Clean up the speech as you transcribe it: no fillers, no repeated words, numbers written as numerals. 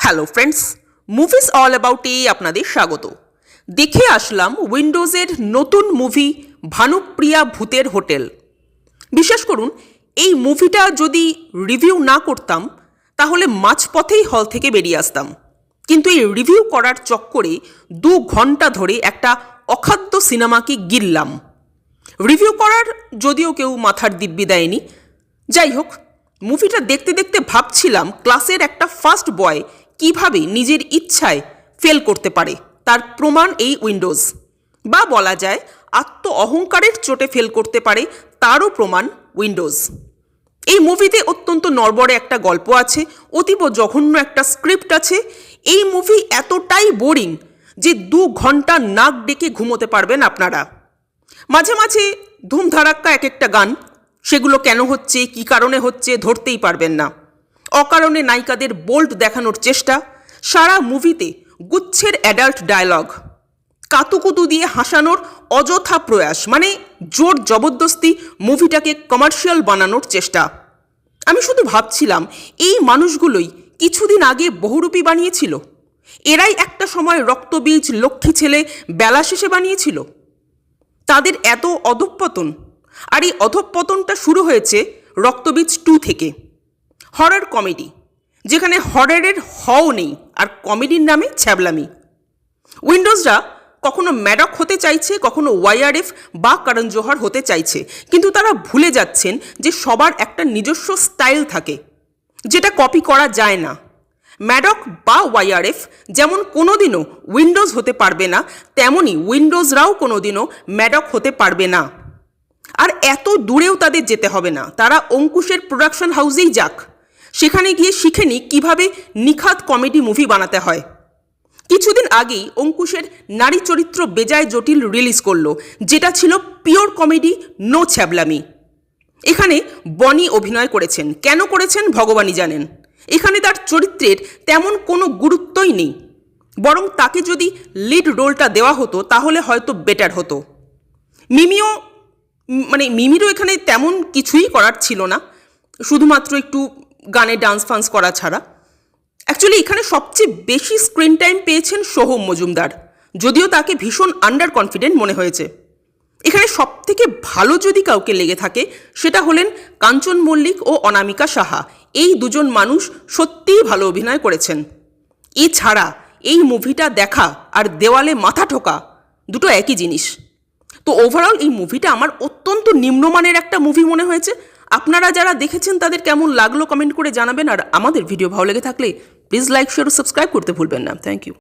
Hello friends, movies all অ্যাবাউটে আপনাদের স্বাগত। দেখে আসলাম উইন্ডোজের নতুন মুভি ভানুপ্রিয়া ভূতের হোটেল। বিশ্বাস করুন, এই মুভিটা যদি রিভিউ না করতাম তাহলে মাঝপথেই হল থেকে বেরিয়ে আসতাম, কিন্তু এই রিভিউ করার চক্করে 2 ঘন্টা ধরে একটা অখাদ্য সিনেমাকে গিললাম। রিভিউ করার যদিও কেউ মাথার দিব্যি দেয়নি। যাই হোক, মুভিটা দেখতে দেখতে ভাবছিলাম ক্লাসের একটা ফার্স্ট বয় কিভাবে নিজের ইচ্ছায় ফেল করতে পারে, তার প্রমাণ এই উইন্ডোজ। বা বলা যায় আত্ম অহংকারের চোটে ফেল করতে পারে, তারও প্রমাণ উইন্ডোজ। এই মুভিতে অত্যন্ত নড়বড়ে একটা গল্প আছে, অতীব জঘন্য একটা স্ক্রিপ্ট আছে। এই মুভি এতটাই বোরিং যে 2 ঘন্টা নাক ডেকে ঘুমোতে পারবেন আপনারা। মাঝে মাঝে ধুমধারাক্কা এক একটা গান, সেগুলো কেন হচ্ছে, কী কারণে হচ্ছে ধরতেই পারবেন না। অকারণে নায়িকাদের বোল্ড দেখানোর চেষ্টা, সারা মুভিতে গুচ্ছের অ্যাডাল্ট ডায়লগ, কাতুকুতু দিয়ে হাসানোর অযথা প্রয়াস, মানে জোর জবরদস্তি মুভিটাকে কমার্শিয়াল বানানোর চেষ্টা। আমি শুধু ভাবছিলাম, এই মানুষগুলোই কিছুদিন আগে বহুরূপী বানিয়েছিল, এরাই একটা সময় রক্তবীজ, লক্ষ্মী ছেলে, বেলা শেষে বানিয়েছিল। তাদের এত অধঃপতন, আর এই অধঃপতনটা শুরু হয়েছে রক্তবীজ 2 থেকে। হরর কমেডি, যেখানে হররের হও নেই আর কমেডির নামে ছ্যাবলামি। উইন্ডোজরা কখনো ম্যাডক হতে চাইছে, কখনো ওয়াইআরএফ বা করণ জোহর হতে চাইছে, কিন্তু তারা ভুলে যাচ্ছেন যে সবার একটা নিজস্ব স্টাইল থাকে, যেটা কপি করা যায় না। ম্যাডক বা ওয়াইআরএফ যেমন কোনোদিনও উইন্ডোজ হতে পারবে না, তেমনি উইন্ডোজরাও কোনোদিনও ম্যাডক হতে পারবে না। আর এত দূরেও তাদের যেতে হবে না, তারা অঙ্কুশের প্রোডাকশন হাউসেই যাক, সেখানে গিয়ে শিখে নিক কীভাবে নিখাত কমেডি মুভি বানাতে হয়। কিছুদিন আগেই অঙ্কুশের নারী চরিত্র বেজায় জটিল রিলিজ করলো, যেটা ছিল পিওর কমেডি, নো ছ্যাবলামি। এখানে বনি অভিনয় করেছেন, কেন করেছেন ভগবানই জানেন। এখানে তার চরিত্রের তেমন কোনো গুরুত্বই নেই, বরং তাকে যদি লিড রোলটা দেওয়া হতো তাহলে হয়তো বেটার হতো। মিমিরও এখানে তেমন কিছুই করার ছিল না, শুধুমাত্র একটু গানে ডান্স ফান্স করা ছাড়া। অ্যাকচুয়ালি এখানে সবচেয়ে বেশি স্ক্রিন টাইম পেয়েছেন সোহম মজুমদার, যদিও তাকে ভীষণ আন্ডার কনফিডেন্ট মনে হয়েছে। এখানে সবথেকে ভালো যদি কাউকে লেগে থাকে সেটা হলেন কাঞ্চন মল্লিক ও অনামিকা সাহা। এই দুজন মানুষ সত্যিই ভালো অভিনয় করেছেন। এছাড়া এই মুভিটা দেখা আর দেওয়ালে মাথা ঠোকা দুটো একই জিনিস। তো ওভারঅল এই মুভিটা আমার অত্যন্ত নিম্নমানের একটা মুভি মনে হয়েছে। আপনারা যারা দেখেছেন তাদের কেমন লাগলো কমেন্ট করে জানাবেন, আর আমাদের ভিডিও ভালো লেগে থাকলে প্লিজ লাইক, শেয়ার ও সাবস্ক্রাইব করতে ভুলবেন না। Thank you.